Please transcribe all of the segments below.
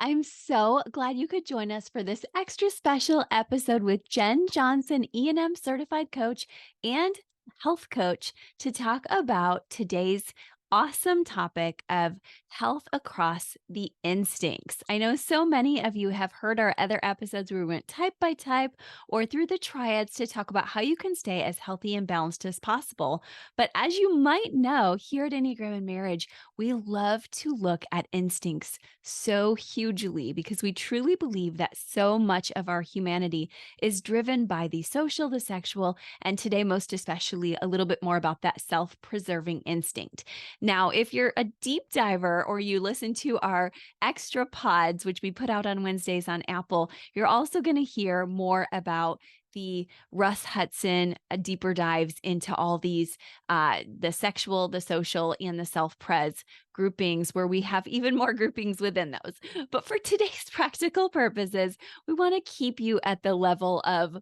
I'm so glad you could join us for this extra special episode with Jenn Johnson, E&M certified coach and health coach, to talk about today's awesome topic of health across the instincts. I know so many of you have heard our other episodes where we went type by type or through the triads to talk about how you can stay as healthy and balanced as possible. But as you might know, here at Enneagram and Marriage, we love to look at instincts so hugely because we truly believe that so much of our humanity is driven by the social, the sexual, and today, most especially, a little bit more about that self-preserving instinct. Now, if you're a deep diver or you listen to our extra pods, which we put out on Wednesdays on Apple, you're also going to hear more about the Russ Hudson deeper dives into all these, the sexual, the social, and the self-pres groupings, where we have even more groupings within those. But for today's practical purposes, we want to keep you at the level of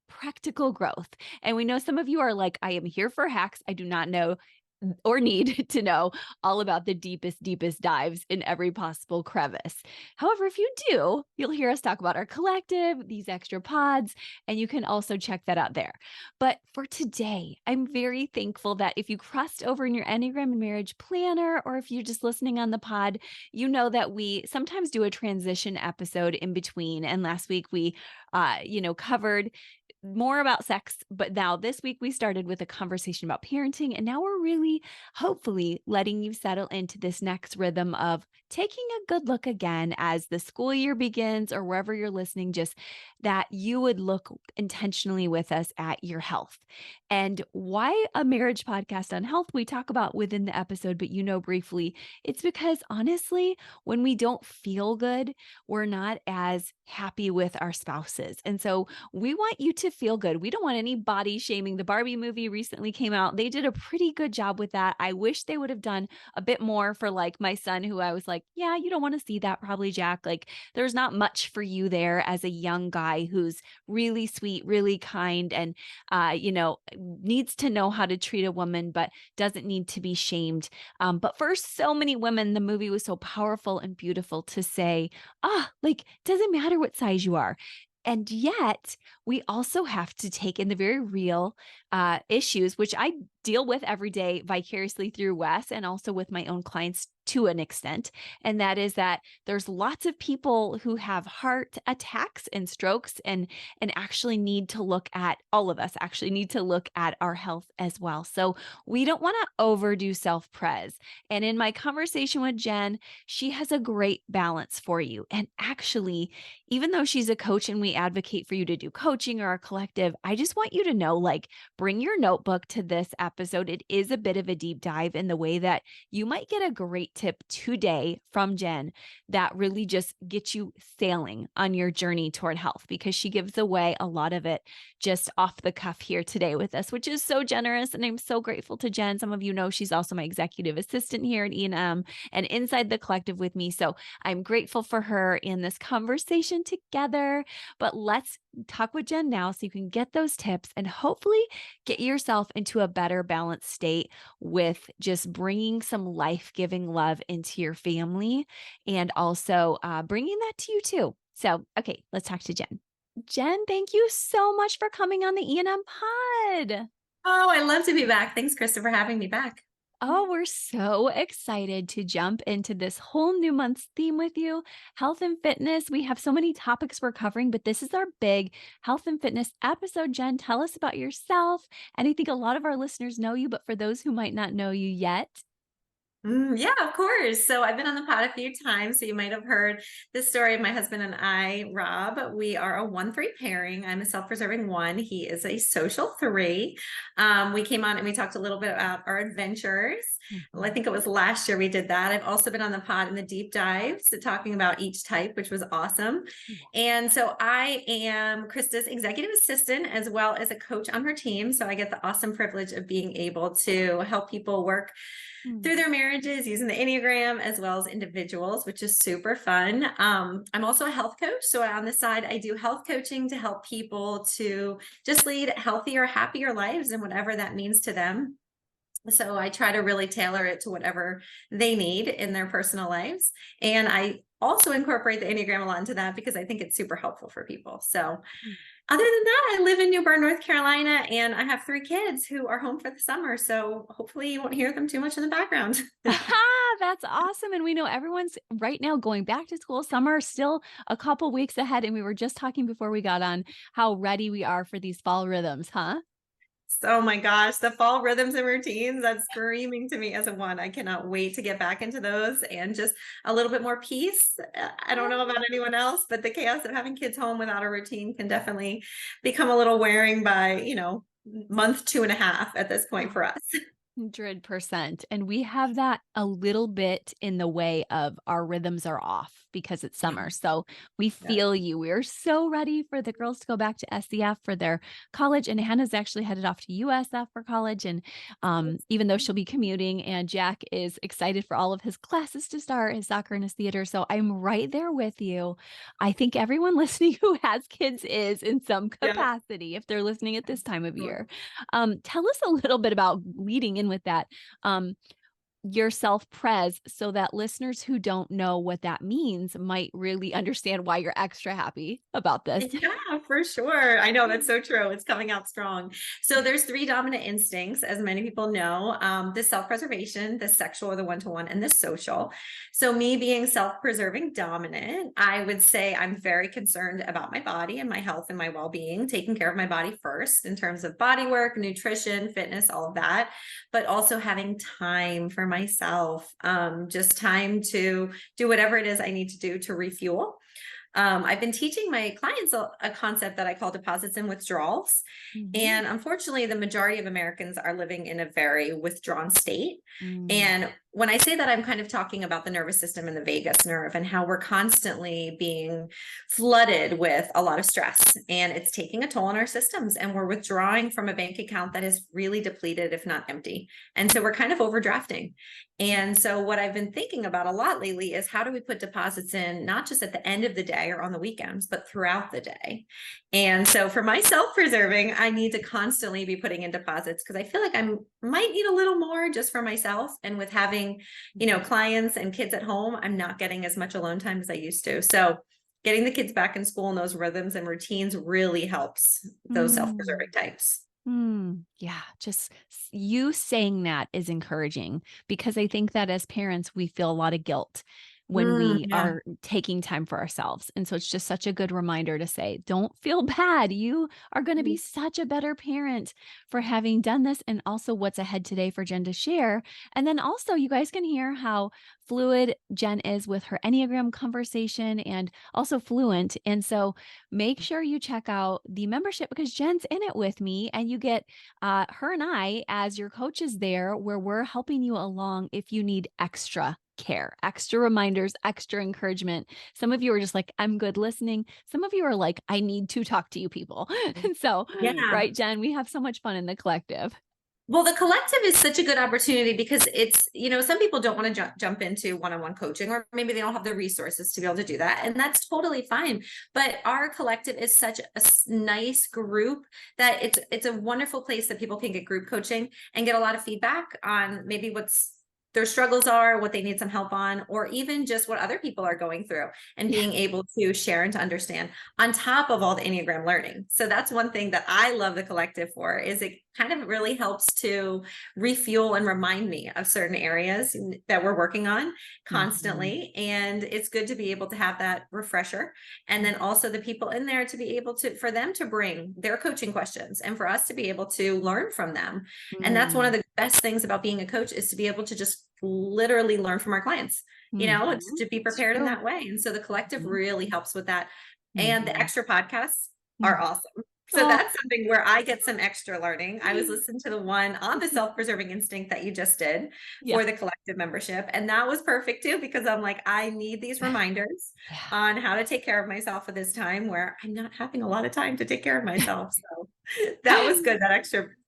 practical growth. And we know some of you are like, I am here for hacks. I do not know or need to know all about the deepest dives in every possible crevice. However, if you do, you'll hear us talk about our collective, these extra pods, and you can also check that out there. But for today, I'm very thankful that if you crossed over in your Enneagram and Marriage planner, or if you're just listening on the pod, you know that we sometimes do a transition episode in between. And last week we, covered more about sex, but now this week we started with a conversation about parenting, and now we're really hopefully letting you settle into this next rhythm of taking a good look again as the school year begins, or wherever you're listening, just that you would look intentionally with us at your health. And why a marriage podcast on health we talk about within the episode, but briefly, it's because honestly, when we don't feel good, we're not as happy with our spouses. And so we want you to feel good. We don't want any body shaming. The Barbie movie recently came out. They did a pretty good job with that. I wish they would have done a bit more for like my son, who I was like, yeah, you don't want to see that probably, Jack. Like there's not much for you there as a young guy who's really sweet, really kind, and, needs to know how to treat a woman, but doesn't need to be shamed. But for so many women, the movie was so powerful and beautiful to say, doesn't matter what size you are. And yet, we also have to take in the very real issues, which I deal with every day vicariously through Wes and also with my own clients to an extent. And that is that there's lots of people who have heart attacks and strokes and actually need to look at, all of us actually need to look at our health as well. So we don't want to overdo self-pres. And in my conversation with Jenn, she has a great balance for you. And actually, even though she's a coach and we advocate for you to do coaching or our collective, I just want you to know, like, bring your notebook to this episode. It is a bit of a deep dive in the way that you might get a great tip today from Jenn that really just gets you sailing on your journey toward health, because she gives away a lot of it just off the cuff here today with us, which is so generous. And I'm so grateful to Jenn. Some of you know she's also my executive assistant here at E&M and inside the collective with me. So I'm grateful for her in this conversation together. But let's talk with Jenn now so you can get those tips and hopefully get yourself into a better balanced state with just bringing some life-giving love into your family and also bringing that to you too. So, okay, let's talk to Jenn. Jenn, thank you so much for coming on the E&M pod. Oh, I love to be back. Thanks, Christa, for having me back. Oh, we're so excited to jump into this whole new month's theme with you, health and fitness. We have so many topics we're covering, but this is our big health and fitness episode. Jenn, tell us about yourself. And I think a lot of our listeners know you, but for those who might not know you yet. Yeah, of course. So I've been on the pod a few times. So you might have heard the story of my husband and I, Rob. We are a 1-3 pairing. I'm a self-preserving 1. He is a social 3. We came on and we talked a little bit about our adventures. Well, I think it was last year we did that. I've also been on the pod in the deep dives, so talking about each type, which was awesome. And so I am Christa's executive assistant as well as a coach on her team. So I get the awesome privilege of being able to help people work through their marriages using the Enneagram as well as individuals, which is super fun. I'm also a health coach. So on the side, I do health coaching to help people to just lead healthier, happier lives and whatever that means to them. So I try to really tailor it to whatever they need in their personal lives. And I also incorporate the Enneagram a lot into that because I think it's super helpful for people. So other than that, I live in New Bern, North Carolina, and I have 3 kids who are home for the summer. So hopefully you won't hear them too much in the background. That's awesome. And we know everyone's right now going back to school. Summer is still a couple weeks ahead. And we were just talking before we got on how ready we are for these fall rhythms, huh? Oh my gosh, the fall rhythms and routines, that's screaming to me as a one. I cannot wait to get back into those and just a little bit more peace. I don't know about anyone else, but the chaos of having kids home without a routine can definitely become a little wearing by, month 2.5 at this point for us. 100%. And we have that a little bit in the way of our rhythms are off because it's summer. So we Yeah. feel you. We're so ready for the girls to go back to SEF for their college. And Hannah's actually headed off to USF for college. And even though she'll be commuting, and Jack is excited for all of his classes to start, his soccer and his theater. So I'm right there with you. I think everyone listening who has kids is in some Yeah. capacity if they're listening at this time of Sure. year. Tell us a little bit about leading in with that, your self-pres, so that listeners who don't know what that means might really understand why you're extra happy about this. Yeah, for sure. I know that's so true. It's coming out strong. So there's 3 dominant instincts, as many people know, the self-preservation, the sexual or the one-to-one, and the social. So me being self-preserving dominant, I would say I'm very concerned about my body and my health and my well-being, taking care of my body first in terms of body work, nutrition, fitness, all of that, but also having time for myself, just time to do whatever it is I need to do to refuel. I've been teaching my clients a concept that I call deposits and withdrawals. Mhm. And unfortunately, the majority of Americans are living in a very withdrawn state. Mm. And when I say that, I'm kind of talking about the nervous system and the vagus nerve and how we're constantly being flooded with a lot of stress. And it's taking a toll on our systems. And we're withdrawing from a bank account that is really depleted, if not empty. And so we're kind of overdrafting. And so what I've been thinking about a lot lately is how do we put deposits in, not just at the end of the day or on the weekends, but throughout the day. And so for my self-preserving, I need to constantly be putting in deposits because I feel like I might need a little more just for myself. And with having, clients and kids at home, I'm not getting as much alone time as I used to. So getting the kids back in school and those rhythms and routines really helps those Mm. self-preserving types. Yeah, just you saying that is encouraging because I think that as parents, we feel a lot of guilt when we Yeah. are taking time for ourselves. And so it's just such a good reminder to say, don't feel bad. You are going to be such a better parent for having done this, and also what's ahead today for Jen to share. And then also, you guys can hear how fluid Jen is with her Enneagram conversation and also fluent. And so make sure you check out the membership because Jen's in it with me, and you get her and I as your coaches there, where we're helping you along if you need extra care, extra reminders, extra encouragement. Some of you are just like, I'm good listening. Some of you are like, I need to talk to you people. And so, Yeah. right, Jen, we have so much fun in the collective. Well, the collective is such a good opportunity because it's, some people don't want to jump into one-on-one coaching, or maybe they don't have the resources to be able to do that. And that's totally fine. But our collective is such a nice group that it's a wonderful place that people can get group coaching and get a lot of feedback on maybe what's their struggles are, what they need some help on, or even just what other people are going through and Yeah. being able to share and to understand on top of all the Enneagram learning. So that's one thing that I love the collective for, is it kind of really helps to refuel and remind me of certain areas that we're working on Mhm. constantly. And it's good to be able to have that refresher. And then also the people in there to be able to, for them to bring their coaching questions and for us to be able to learn from them. And that's one of Mm. the best things about being a coach, is to be able to just literally learn from our clients, Mhm. to be It's prepared in true. that way. And so the collective Mhm. really helps with that. And the Mhm. extra podcasts are Mhm. awesome. So Oh, that's something where I get some extra learning. I was listening to the one on the self-preserving instinct that you just did yeah. for the collective membership. And that was perfect too, because I'm like, I need these reminders Yeah. on how to take care of myself at this time where I'm not having a lot of time to take care of myself. So that was good. That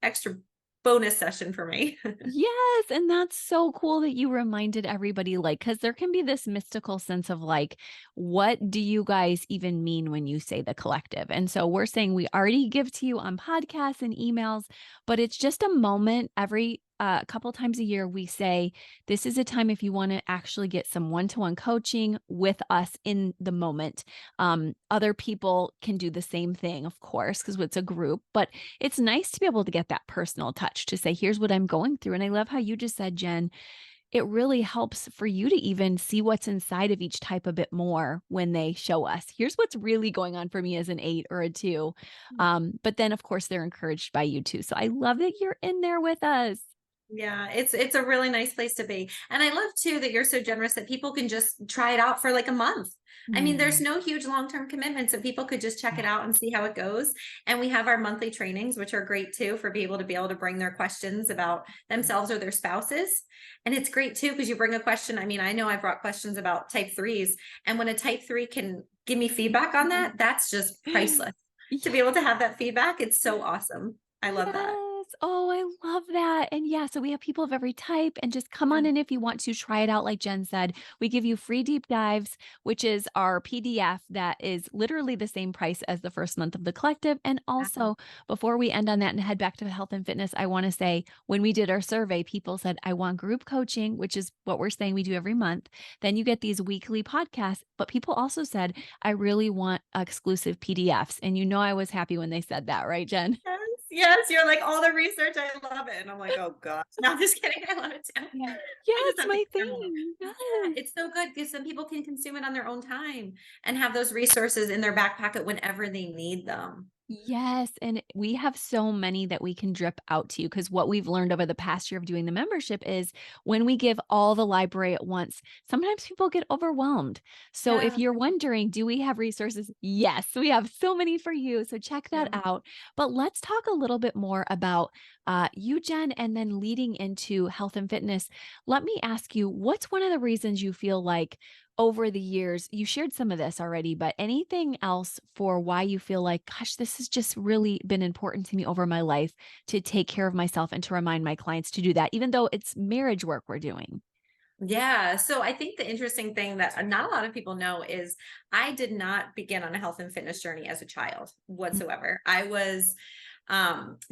extra bonus session for me. Yes, and that's so cool that you reminded everybody, like, because there can be this mystical sense of like, what do you guys even mean when you say the collective? And so we're saying we already give to you on podcasts and emails, but it's just a moment every a couple times a year, we say, this is a time if you want to actually get some one-to-one coaching with us in the moment. Other people can do the same thing, of course, because it's a group, but it's nice to be able to get that personal touch to say, here's what I'm going through. And I love how you just said, Jen, it really helps for you to even see what's inside of each type a bit more when they show us. Here's what's really going on for me as an 8 or a 2. But then, of course, they're encouraged by you too. So I love that you're in there with us. Yeah, it's a really nice place to be. And I love too that you're so generous that people can just try it out for like a month. I mean, there's Mm, no huge long-term commitment, so people could just check yeah. it out and see how it goes. And we have our monthly trainings, which are great too for people to be able to bring their questions about themselves or their spouses. And it's great too because you bring a question. I mean, I know I brought questions about type threes, and when a type three can give me feedback on that, that's just priceless. To be Yeah. able to have that feedback, it's so awesome. I love that. Yes. Oh, I love that. And yeah, so we have people of every type, and just come Yeah. on in if you want to try it out. Like Jen said, we give you free deep dives, which is our PDF that is literally the same price as the first month of the collective. And also, before we end on that and head back to health and fitness, I want to say when we did our survey, people said, I want group coaching, which is what we're saying we do every month. Then you get these weekly podcasts. But people also said, I really want exclusive PDFs. And I was happy when they said that, right, Jen? Yes, yes, you're like, "All the research, I love it." And I'm like, "Oh gosh." No, I'm just kidding, I love it too. Yeah. I Yeah, just it's have to my get them all. thing. Yeah, Yes. it's so good because some people can consume it on their own time and have those resources in their back pocket whenever they need them. Yes, and we have so many that we can drip out to you because what we've learned over the past year of doing the membership is when we give all the library at once, sometimes people get overwhelmed. So if Yeah, you're wondering, do we have resources? Yes, we have so many for you. So check that yeah. out. But let's talk a little bit more about you, Jen, and then leading into health and fitness. Let me ask you, what's one of the reasons you feel like over the years, you shared some of this already, but anything else for why you feel like, gosh, this has just really been important to me over my life to take care of myself and to remind my clients to do that, even though it's marriage work we're doing? Yeah. So I think the interesting thing that not a lot of people know is I did not begin on a health and fitness journey as a child whatsoever. I was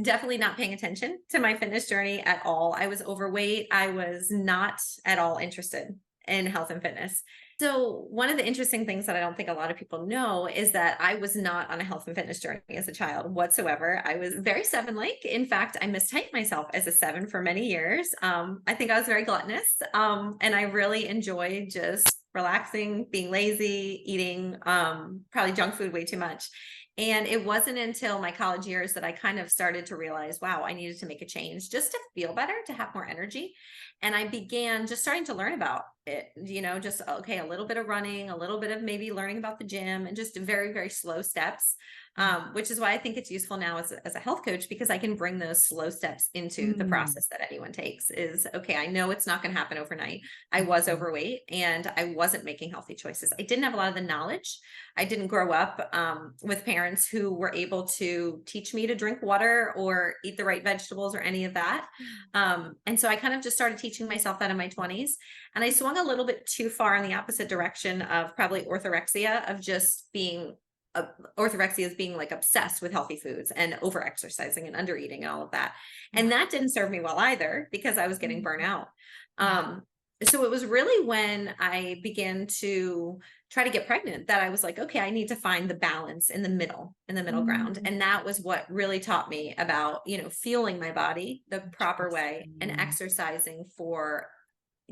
definitely not paying attention to my fitness journey at all. I was overweight. I was not at all interested in health and fitness. So one of the interesting things that I don't think a lot of people know is that I was not on a health and fitness journey as a child whatsoever. I was very seven like. In fact, I mistyped myself as a seven for many years. I think I was very gluttonous, and I really enjoyed just relaxing, being lazy, eating probably junk food way too much. And it wasn't until my college years that I kind of started to realize, wow, I needed to make a change just to feel better, to have more energy. And I began just starting to learn about it, just okay, a little bit of running, a little bit of maybe learning about the gym, and just very, very slow steps. Which is why I think it's useful now as a health coach because I can bring those slow steps into the Mm, process that anyone takes. Is okay, I know it's not going to happen overnight. I was mhm, overweight and I wasn't making healthy choices. I didn't have a lot of the knowledge. I didn't grow up with parents who were able to teach me to drink water or eat the right vegetables or any of that. And so I kind of just started teaching myself that in my 20s. And I swung a little bit too far in the opposite direction of probably orthorexia, of just being orthorexia is being like obsessed with healthy foods and over exercising and under eating and all of that. yeah. And that didn't serve me well either because I was getting Mm, burnt out. yeah. So it was really when I began to try to get pregnant that I was like, okay, I need to find the balance in the middle ground. Mm, And that was what really taught me about, fueling my body the proper way and interesting. exercising for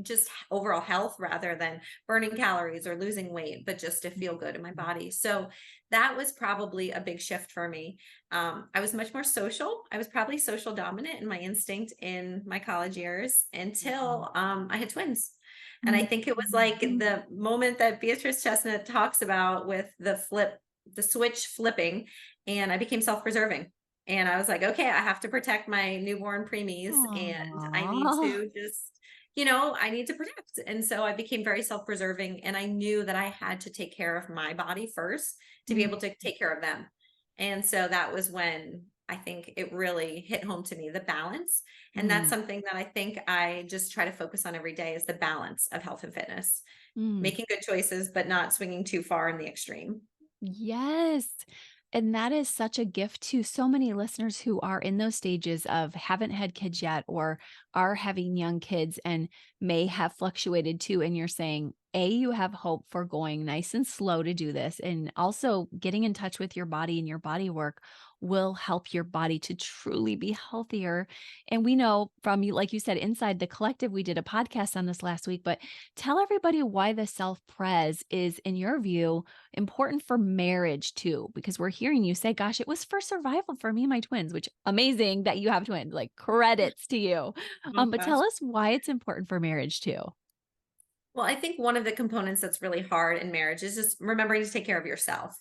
just overall health rather than burning calories or losing weight, but just to feel good in my Mhm. body. So that was probably a big shift for me. I was much more social. I was probably social dominant in my instinct in my college years until I had twins. And I Mhm. think it was like the moment that Beatrice Chestnut talks about with the switch flipping, and I became self preserving. And I was like, okay, I have to protect my newborn preemies and I need Aw. to just I need to protect. And so I became very self preserving. And I knew that I had to take care of my body first to be Mm, able to take care of them. And so that was when I think it really hit home to me the balance. And that's mm, something that I think I just try to focus on every day is the balance of health and fitness, mm. making good choices, but not swinging too far in the extreme. Yes. And that is such a gift to so many listeners who are in those stages of haven't had kids yet or are having young kids and may have fluctuated too. And you're saying, A, you have hope for going nice and slow to do this. And also getting in touch with your body and your body work will help your body to truly be healthier. And we know from you, like you said, inside the collective, we did a podcast on this last week, but tell everybody why the self pres is, in your view, important for marriage too, because we're hearing you say, gosh, it was for survival for me and my twins, which amazing that you have twins, like credits to you. Oh But gosh. tell us why it's important for marriage too. Well, I think one of the components that's really hard in marriage is just remembering to take care of yourself.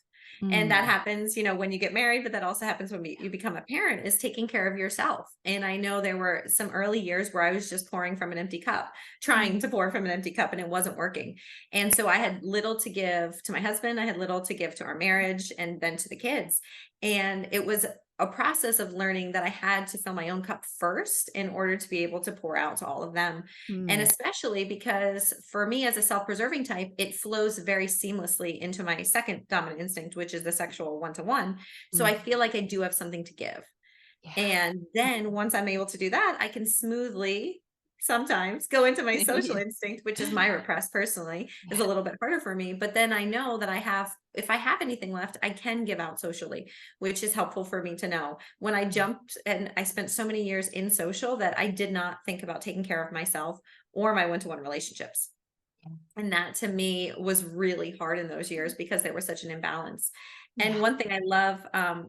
And that Mm, happens, when you get married, but that also happens when you become a parent, is taking care of yourself. And I know there were some early years where I was just pouring from an empty cup, trying mm, to pour from an empty cup, and it wasn't working. And so I had little to give to my husband, I had little to give to our marriage, and then to the kids. And it was a process of learning that I had to fill my own cup first in order to be able to pour out to all of them. And mm, especially because for me as a self-preserving type, it flows very seamlessly into my second dominant instinct, which is the sexual one-to-one. So mm. I feel like I do have something to give. Yeah. And then once I'm able to do that, I can smoothly sometimes go into my social Yeah. instinct, which is my repressed personally, is a Yeah. little bit harder for me. But then I know that if I have anything left, I can give out socially, which is helpful for me to know. When I jumped and I spent so many years in social that I did not think about taking care of myself or my one-to-one relationships. And that to me was really hard in those years because there was such an imbalance. And Yeah. one thing I love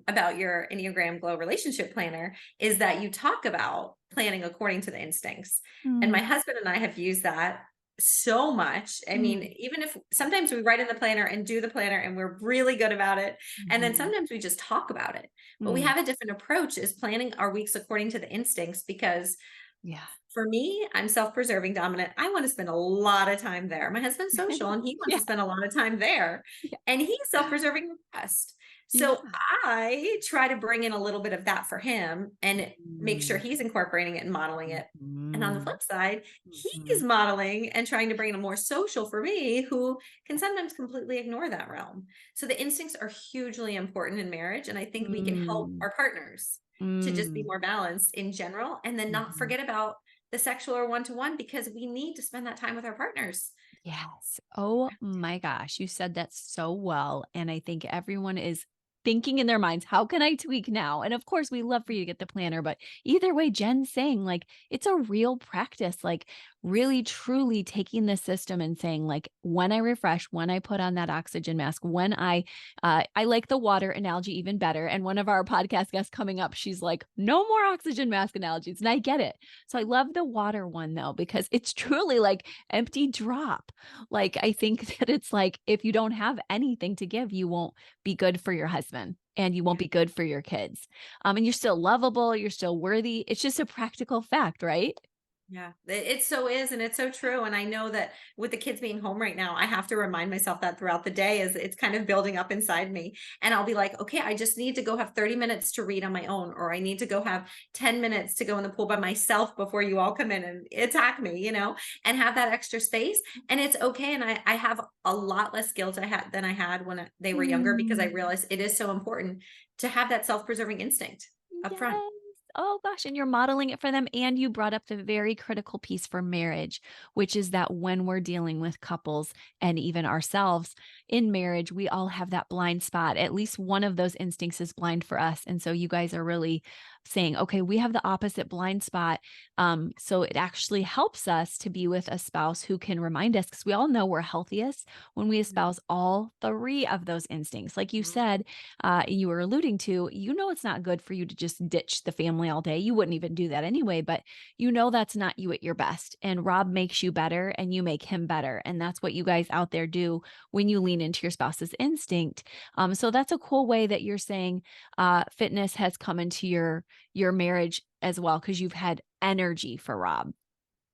about your Enneagram Glow relationship planner is that you talk about planning according to the instincts. And Mm, my husband and I have used that so much. I mean, mm, even if sometimes we write in the planner and do the planner and we're really good about it. And then mhm, sometimes we just talk about it. But we mm. have a different approach is planning our weeks according to the instincts because Yeah. for me, I'm self-preserving dominant. I want to spend a lot of time there. My husband's social and he wants Yeah. to spend a lot of time there. Yeah. And he's self-preserving repressed. So Yeah. I try to bring in a little bit of that for him and make sure Mm, he's incorporating it and modeling it. And on the mhm, flip side, he's mhm. modeling and trying to bring in a more social for me who can sometimes completely ignore that realm. So the instincts are hugely important in marriage. And I think we can help Mm, our partners to just be mm, more balanced in general and then not mhm. forget about the sexual or one-to-one because we need to spend that time with our partners. Yes. Oh my gosh. You said that so well. And I think everyone is thinking in their minds, how can I tweak now? And of course, we love for you to get the planner, but either way, Jen's saying like it's a real practice, like really truly taking the system and saying, like, when I refresh, when I put on that oxygen mask, when I like the water analogy even better. And one of our podcast guests coming up, she's like, no more oxygen mask analogies. And I get it. So I love the water one though, because it's truly like empty drop. Like, I think that it's like if you don't have anything to give, you won't be good for your husband and you won't Yeah. be good for your kids. And you're still lovable, you're still worthy. It's just a practical fact, right? Yeah, it so is, and it's so true. And I know that with the kids being home right now, I have to remind myself that throughout the day as it's kind of building up inside me. And I'll be like, okay, I just need to go have 30 minutes to read on my own, or I need to go have 10 minutes to go in the pool by myself before you all come in and attack me, and have that extra space. And it's okay. And I have a lot less guilt than I had when they were younger because I Mm. realized it is so important to have that self-preserving instinct up Yes. front. Oh gosh, and you're modeling it for them. And you brought up the very critical piece for marriage, which is that when we're dealing with couples and even ourselves in marriage, we all have that blind spot. At least one of those instincts is blind for us. And so you guys are really saying, okay, we have the opposite blind spot. So it actually helps us to be with a spouse who can remind us, because we all know we're healthiest when we espouse all three of those instincts. Like you Mhm. said, you were alluding to, it's not good for you to just ditch the family all day. You wouldn't even do that anyway, but that's not you at your best. And Rob makes you better and you make him better. And that's what you guys out there do when you lean into your spouse's instinct. So that's a cool way that you're saying fitness has come into your marriage as well, because you've had energy for Rob.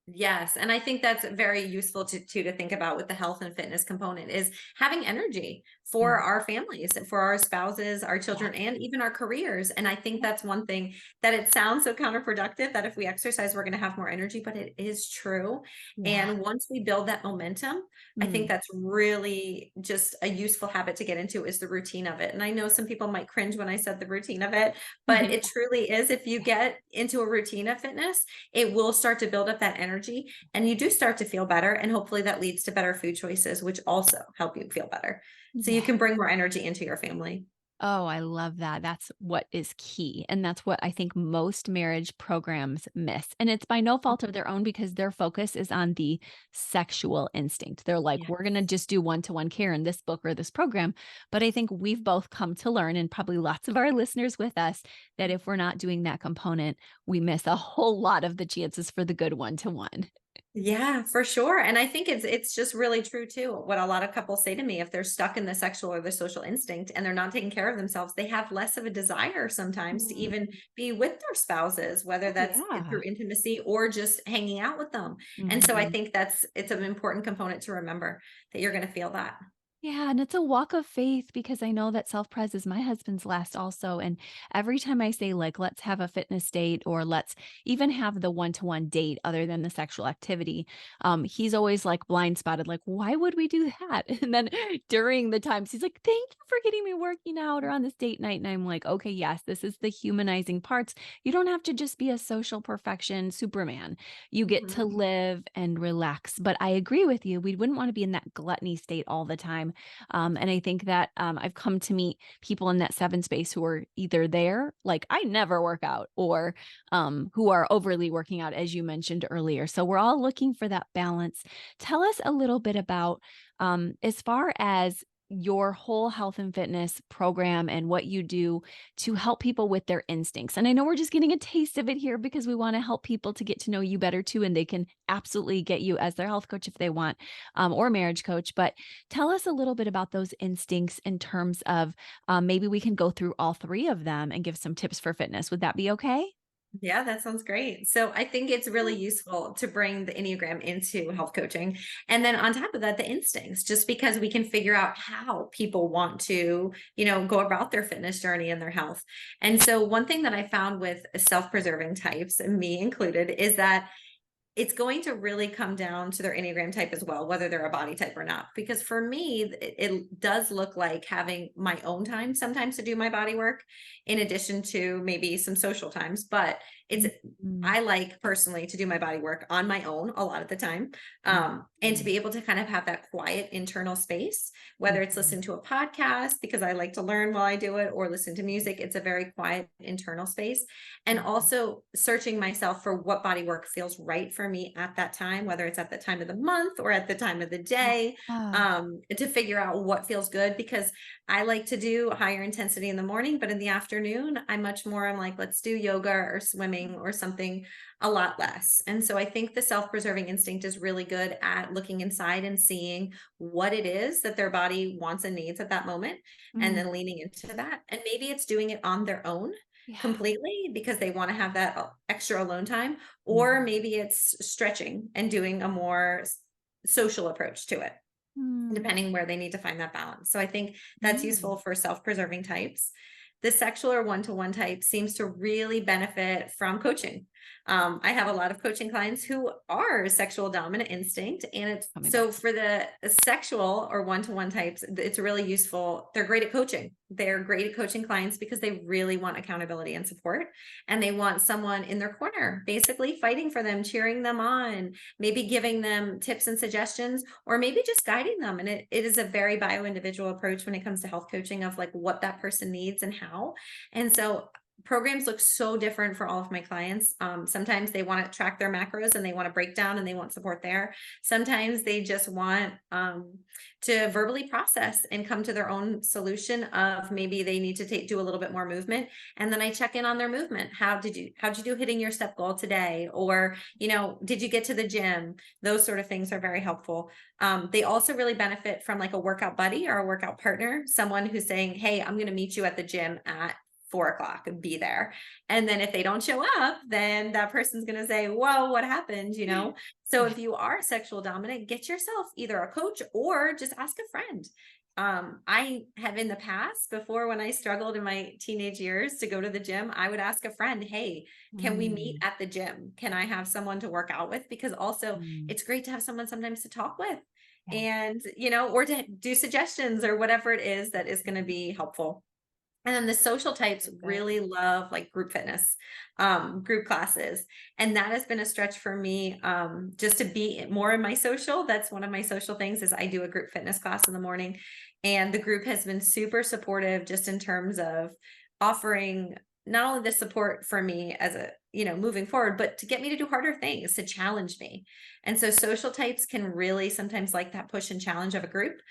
Yes, and I think that's very useful to think about with the health and fitness component is having energy. for our families, for our spouses, our children, and even our careers. And I think that's one thing that it sounds so counterproductive that if we exercise, we're going to have more energy, but it is true. Yeah. And once we build that momentum, I think that's really just a useful habit to get into, is the routine of it. And I know some people might cringe when I said the routine of it, but it truly is. If you get into a routine of fitness, it will start to build up that energy, and you do start to feel better. And hopefully that leads to better food choices, which also help you feel better. So you Yeah. can bring more energy into your family. Oh, I love that. That's what is key. And that's what I think most marriage programs miss. And it's by no fault of their own because their focus is on the sexual instinct. They're like, Yeah. we're going to just do one-to-one care in this book or this program. But I think we've both come to learn, and probably lots of our listeners with us, that if we're not doing that component, we miss a whole lot of the chances for the good one-to-one. Yeah, for sure. And I think it's just really true too. What a lot of couples say to me, if they're stuck in the sexual or the social instinct and they're not taking care of themselves, they have less of a desire sometimes to even Mm. be with their spouses, whether Oh, that's yeah. through intimacy or just hanging out with them. And so I Mhm. think it's an important component to remember, that you're going to feel that. Yeah, and it's a walk of faith because I know that self-pres is my husband's last also, and every time I say, like, "Let's have a fitness date," or "Let's even have the one-to-one date other than the sexual activity," he's always, like, blind spotted, like, "Why would we do that?" And then during the times, he's like, "Thank you for getting me working out or on this date night," and I'm like, "Okay, yes, this is the humanizing parts. You don't have to just be a social perfection Superman. You get to Mhm. live and relax." But I agree with you, we wouldn't wanna be in that gluttony state all the time. And I think that I've come to meet people in that seven space who are either there, like I never work out, or who are overly working out, as you mentioned earlier. So we're all looking for that balance. Tell us a little bit about, as far as your whole health and fitness program and what you do to help people with their instincts. And I know we're just getting a taste of it here because we want to help people to get to know you better too. And they can absolutely get you as their health coach if they want, or marriage coach. But tell us a little bit about those instincts in terms of maybe we can go through all three of them and give some tips for fitness. Would that be okay? Yeah, that sounds great. So I think it's really Yeah. useful to bring the Enneagram into health coaching. And then on top of that, the instincts, just because we can figure out how people want to, go about their fitness journey and their health. And so one thing that I found with self-preserving types, and me included, is that it's going to really come down to their Enneagram type as well, whether they're a body type or not. Because for me, it does look like having my own time sometimes to do my body work, in addition to maybe some social times. But it's, Mhm. I like personally to do my body work on my own a lot of the time. And to Mhm. be able to kind of have that quiet internal space, whether it's Mhm. listen to a podcast because I like to learn while I do it, or listen to music, it's a very quiet internal space. And Mhm. also searching myself for what body work feels right for me at that time, whether it's at the time of the month or at the time of the day, Yeah. to figure out what feels good. Because I like to do higher intensity in the morning, but in the afternoon, I'm like, let's do yoga or swimming or something a lot less. And so I think the self preserving instinct is really good at looking inside and seeing what it is that their body wants and needs at that moment, and Mm. then leaning into that. And maybe it's doing it on their own Yeah. completely because they want to have that extra alone time, or Mhm. maybe it's stretching and doing a more social approach to it, Mm. depending where they need to find that balance. So I think that's Mm. useful for self-preserving types. The sexual or one-to-one type seems to really benefit from coaching. I have a lot of coaching clients who are sexual dominant instinct, and it's Tell me about so for the sexual or one-to-one types, it's really useful. They're great at coaching. They're great at coaching clients because they really want accountability and support, and they want someone in their corner, basically fighting for them, cheering them on, maybe giving them tips and suggestions, or maybe just guiding them. And it is a very bio individual approach when it comes to health coaching, of like what that person needs and how. And so programs look so different for all of my clients. Sometimes they want to track their macros and they want to break down and they want support there. Sometimes they just want to verbally process and come to their own solution of maybe they need to do a little bit more movement. And then I check in on their movement. How'd you do hitting your step goal today? Or, did you get to the gym? Those sort of things are very helpful. They also really benefit from like a workout buddy or a workout partner, someone who's saying, hey, I'm going to meet you at the gym at 4 o'clock and be there. And then if they don't show up, then that person's going to say, whoa, what happened? So Yeah. if you are sexual dominant, get yourself either a coach or just ask a friend. I have in the past before when I struggled in my teenage years to go to the gym, I would ask a friend, hey, can we meet Mm, at the gym? Can I have someone to work out with? Because also mm, it's great to have someone sometimes to talk with yeah. and, or to do suggestions or whatever it is that is going to be helpful. And then the social types So good. really love like group fitness, group classes. And that has been a stretch for me, just to be more in my social. That's one of my social things is I do a group fitness class in the morning. And the group has been super supportive just in terms of offering not only the support for me as a, moving forward, but to get me to do harder things, to challenge me. And so social types can really sometimes like that push and challenge of a group.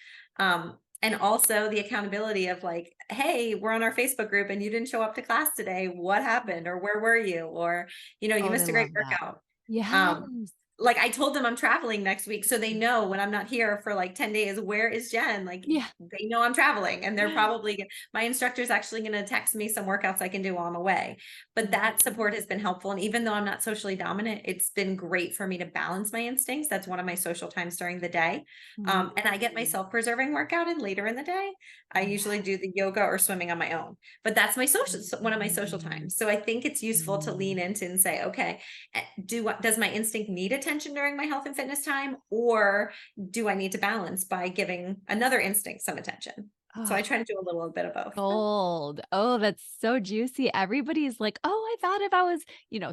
And also the accountability of like, hey, we're on our Facebook group and you didn't show up to class today. What happened? Or where were you? Or, you Oh, they missed a great love that. workout. Yes. Um, like I told them I'm traveling next week. So they know when I'm not here for like 10 days, where is Jen? Like Yeah. they know I'm traveling and they're probably, my instructor's actually going to text me some workouts I can do while I'm away. But that Mhm. support has been helpful. And even though I'm not socially dominant, it's been great for me to balance my instincts. That's one of my social times during the day. And I get my Mm. self-preserving workout in later in the day. I Yeah. usually do the yoga or swimming on my own, but that's my social, one of my social Mm. times. So I think it's useful to Mm. lean into and say, okay, does my instinct need attention during my health and fitness time, or do I need to balance by giving another instinct some attention? So I Oh, try to do a little bit of both. gold. Oh, that's so juicy. Everybody's like, "Oh, I thought if I was,"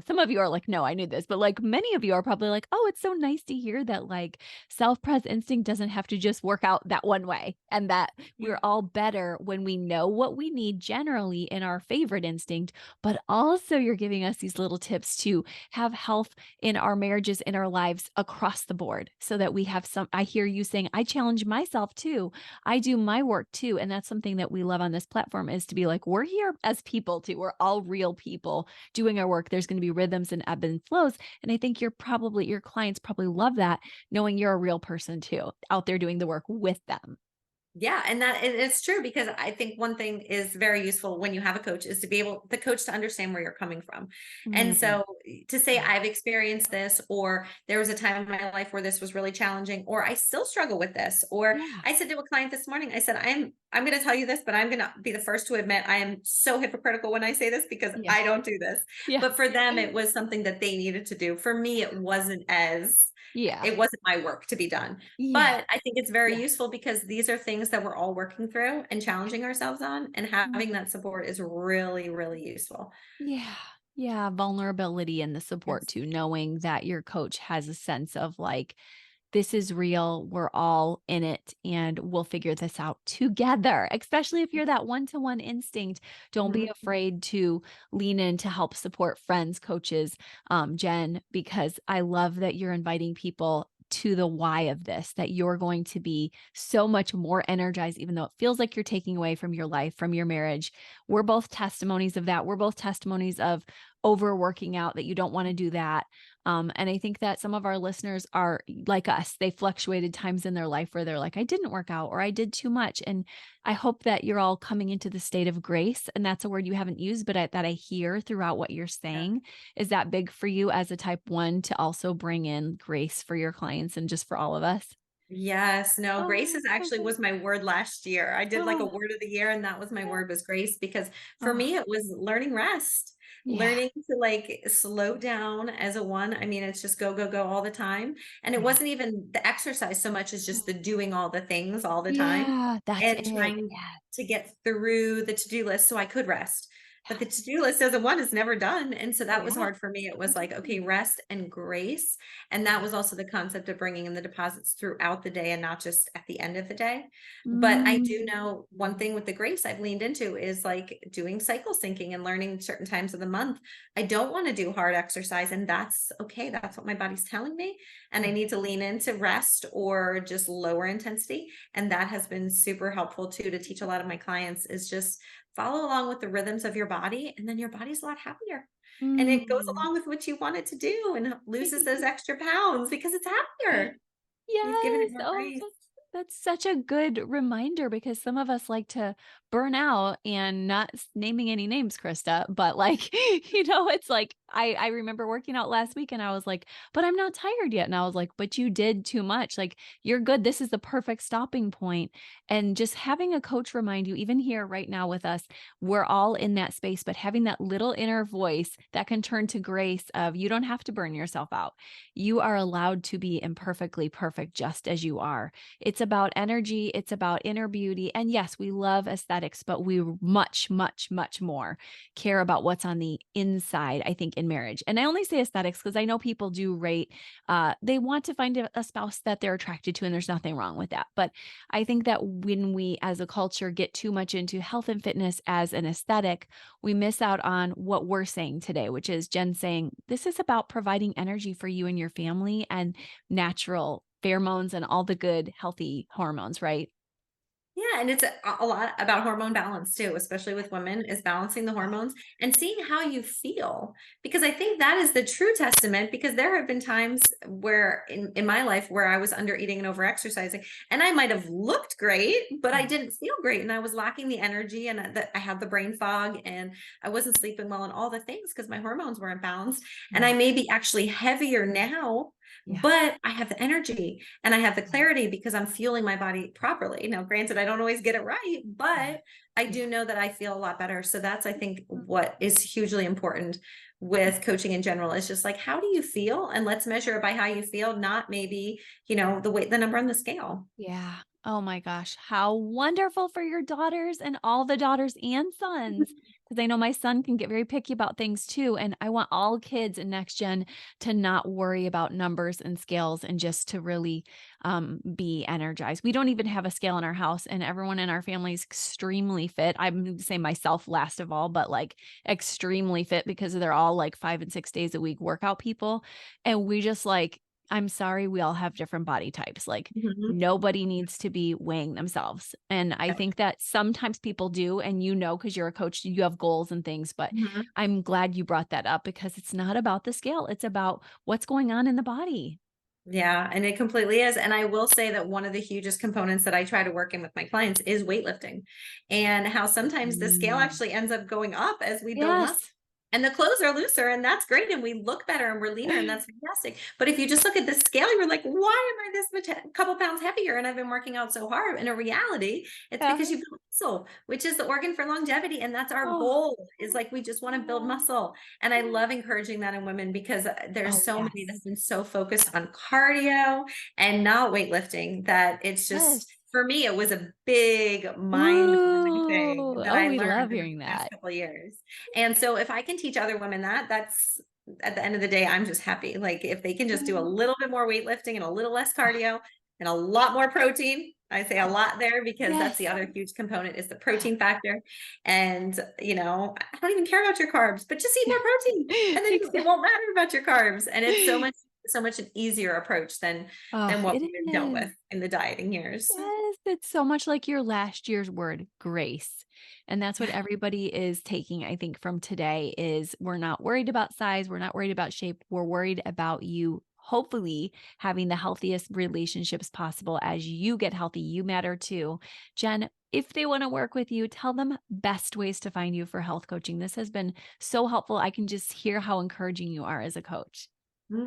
some of you are like, "No, I knew this," but like many of you are probably like, "Oh, it's so nice to hear that like self-pres instinct doesn't have to just work out that one way and that we're all better when we know what we need generally in our favorite instinct, but also you're giving us these little tips to have health in our marriages, in our lives across the board so that we have some I hear you saying, "I challenge myself too. I do my work too." And that's something that we love on this platform is to be like, we're here as people too. We're all real people doing our work. There's going to be rhythms and ebb and flows. And I think your clients probably love that, knowing you're a real person too, out there doing the work with them. Yeah, and it's true because I think one thing is very useful when you have a coach is to be able the coach to understand where you're coming from. And Mm, so to say yeah. I've experienced this, or there was a time in my life where this was really challenging, or I still struggle with this, or Yeah. I said to a client this morning, I said, I'm going to tell you this, but I'm going to be the first to admit I am so hypocritical when I say this because Yeah. I don't do this. Yeah. But for them, it was something that they needed to do. For me, Yeah. it wasn't my work to be done. Yeah. But I think it's very Yeah. useful because these are things that we're all working through and challenging ourselves on, and having that support is really, really useful. Yeah. Yeah. Vulnerability and the support Yes. too, knowing that your coach has a sense of like, this is real. We're all in it and we'll figure this out together, especially if you're that one to one instinct. Don't be Mhm. afraid to lean in to help support friends, coaches, Jen, because I love that you're inviting people to the why of this, that you're going to be so much more energized, even though it feels like you're taking away from your life, from your marriage. We're both testimonies of that. We're both testimonies of overworking out, that you don't want to do that. And I think that some of our listeners are like us. They fluctuated times in their life where they're like, I didn't work out or I did too much. And I hope that you're all coming into the state of grace. And that's a word you haven't used, but that I hear throughout what you're saying. Is that big for you as a type one to also bring in grace for your clients and just for all of us? Yes, no, grace Oh, is so actually good. was my word last year. I did like a Oh, word of the year, and that was my yeah. word was grace because for Oh, me it was learning rest, yeah. learning to like slow down as a one. I mean, it's just go, go, go all the time. And it Yeah. wasn't even the exercise so much as just the doing all the things all the time Yeah. That's and it. trying Yeah. to get through the to-do list so I could rest. But the to-do list as a one is never done. And so that was Yeah. hard for me. It was like, Mm. okay, rest and grace. And that was also the concept of bringing in the deposits throughout the day and not just at the end of the day. But I do Mm. know one thing with the grace I've leaned into is like doing cycle syncing and learning certain times of the month. I don't want to do hard exercise, and that's okay. That's what my body's telling me. And I need to lean into rest or just lower intensity. And that has been super helpful too to teach a lot of my clients is just follow along with the rhythms of your body, and then your body's a lot happier. And it goes Mm. along with what you want it to do and loses those extra pounds because it's happier. You've given it Yes. more Oh, grace. that's such a good reminder because some of us like to burn out and not naming any names, Krista, but like, it's like I remember working out last week and I was like, "But I'm not tired yet." And I was like, "But you did too much. Like, you're good. This is the perfect stopping point." And just having a coach remind you, even here right now with us, we're all in that space, but having that little inner voice that can turn to grace of you don't have to burn yourself out. You are allowed to be imperfectly perfect just as you are. It's about energy, it's about inner beauty. And yes, we love aesthetics, but we much, much, much more care about what's on the inside, I think, in marriage. And I only say aesthetics because I know people do rate, they want to find a spouse that they're attracted to, and there's nothing wrong with that. But I think that when we as a culture get too much into health and fitness as an aesthetic, we miss out on what we're saying today, which is Jen saying, this is about providing energy for you and your family and natural pheromones and all the good, healthy hormones, right? Yeah, and it's a lot about hormone balance too, especially with women, is balancing the hormones and seeing how you feel. Because I think that is the true testament. Because there have been times where in my life where I was under eating and over exercising, and I might have looked great, but I Mm. didn't feel great, and I was lacking the energy, and I had the brain fog, and I wasn't sleeping well, and all the things because my hormones weren't balanced. And I Yeah. may be actually heavier now, Yeah. but I have the energy and I have the clarity because I'm fueling my body properly. Now, granted, I don't always get it right, Yeah. but I Yeah. do know that I feel a lot better. So that's, I think, what is hugely important with coaching in general is just like, how do you feel? And let's measure it by how you feel, not maybe, the weight, the number on the scale. Yeah. Oh my gosh. How wonderful for your daughters and all the daughters and sons. Because I know my son can get very picky about things too. And I want all kids in next gen to not worry about numbers and scales and just to really be energized. We don't even have a scale in our house, and everyone in our family is extremely fit. I'm going to say myself last of all, but like extremely fit because they're all like 5 and 6 days a week workout people. And we just like, I'm sorry, we all have different body types. Like, Mhm. nobody needs to be weighing themselves. And I Yep. think that sometimes people do, and because you're a coach, you have goals and things, but Mhm. I'm glad you brought that up because it's not about the scale. It's about what's going on in the body. Yeah, and it completely is. And I will say that one of the hugest components that I try to work in with my clients is weightlifting, and how sometimes the scale Mm. actually ends up going up as we build muscle. Yes. And the clothes are looser, and that's great. And we look better and we're leaner, and that's fantastic. But if you just look at the scale, you're like, why am I this much, couple pounds heavier? And I've been working out so hard. In a reality, it's Yeah. because you build muscle, which is the organ for longevity. And that's our Oh, goal, is like, we just want to build muscle. And I love encouraging that in women because there's oh, so many that have yes. been so focused on cardio and not weightlifting that it's Yes. just, for me, it was a big mind-blowing thing Ooh. that Oh, I we love learned in the hearing past that. couple of years. And so if I can teach other women that, that's, at the end of the day, I'm just happy. Like, if they can just do a Mm. little bit more weightlifting and a little less cardio and a lot more protein. I say a Oh, lot there because that's the yes. other huge component, is the protein factor. And, I don't even care about your carbs, but just eat more protein, and then it Exactly. won't matter about your carbs. And it's so much an easier approach Oh, than what it we've been dealt is. with in the dieting years. Yes, it's so much like your last year's word, grace. And that's what Yeah. everybody is taking, I think, from today is we're not worried about size, we're not worried about shape, we're worried about you hopefully having the healthiest relationships possible as you get healthy. You matter too. Jen, if they want to work with you, tell them best ways to find you for health coaching. This has been so helpful. I can just hear how encouraging you are as a coach.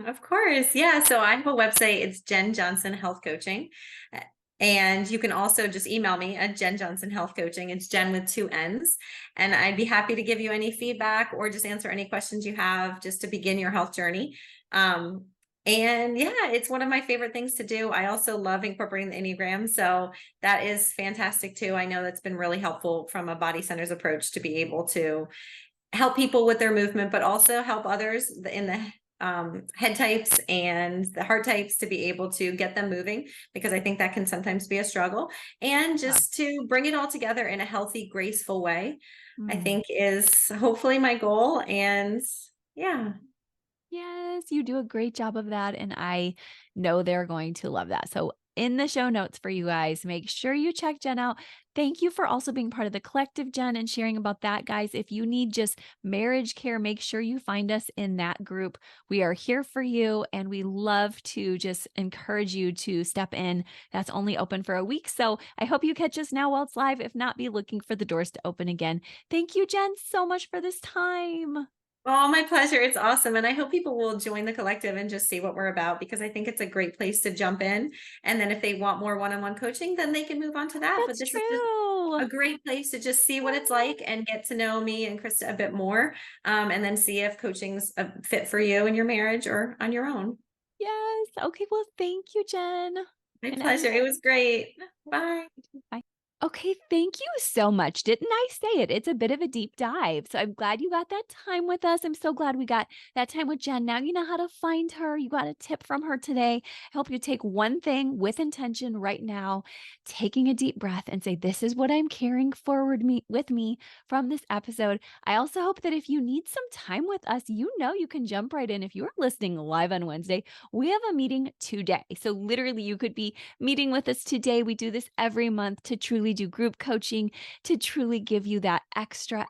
Of course. Yeah. So I have a website. It's Jenn Johnson Health Coaching. Uh, And you can also just email me at Jenn Johnson Health Coaching. It's Jen with two N's. And I'd be happy to give you any feedback or just answer any questions you have just to begin your health journey. Um, and yeah, it's one of my favorite things to do. I also love incorporating the Enneagram. So that is fantastic too. I know that's been really helpful from a body centers approach to be able to help people with their movement, but also help others in the head types and the heart types to be able to get them moving, because I think that can sometimes be a struggle. And Yeah. just to bring it all together in a healthy, graceful way, I Mm. think is hopefully my goal. And yeah. Yes, you do a great job of that, and I know they're going to love that. So, in the show notes for you guys, make sure you check Jen out. Thank you for also being part of the collective, Jen, and sharing about that, guys. If you need just marriage care, make sure you find us in that group. We are here for you, and we love to just encourage you to step in. That's only open for a week. So, I hope you catch us now while it's live. If not, be looking for the doors to open again. Thank you, Jen, so much for this time. Oh, my pleasure. It's awesome. And I hope people will join the collective and just see what we're about because I think it's a great place to jump in. And then if they want more one-on-one coaching, then they can move on to that. But That's this is just true. a great place to just see what it's Yeah. like and get to know me and Krista a bit more. And then see if coaching's a fit for you in your marriage or on your own. Yes. Okay. Well, thank you, Jen. My And have a pleasure. It was great. Bye. bye. Okay, thank you so much. Didn't I say it? It's a bit of a deep dive. So I'm glad you got that time with us. I'm so glad we got that time with Jen. Now you know how to find her. You got a tip from her today. I hope you take one thing with intention right now, taking a deep breath and say, "This is what I'm carrying forward with me from this episode." I also hope that if you need some time with us, you can jump right in. If you're listening live on Wednesday, we have a meeting today. So literally you could be meeting with us today. We do this every month to truly do group coaching, to truly give you that extra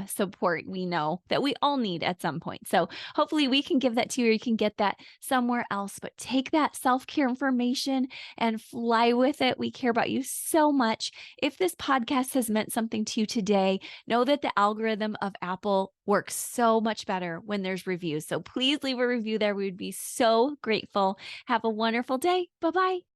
support we know that we all need at some point. So hopefully we can give that to you or you can get that somewhere else. But take that self care information and fly with it. We care about you so much. If this podcast has meant something to you today, know that the algorithm of Apple works so much better when there's reviews. So please leave a review there. We would be so grateful. Have a wonderful day. Bye bye.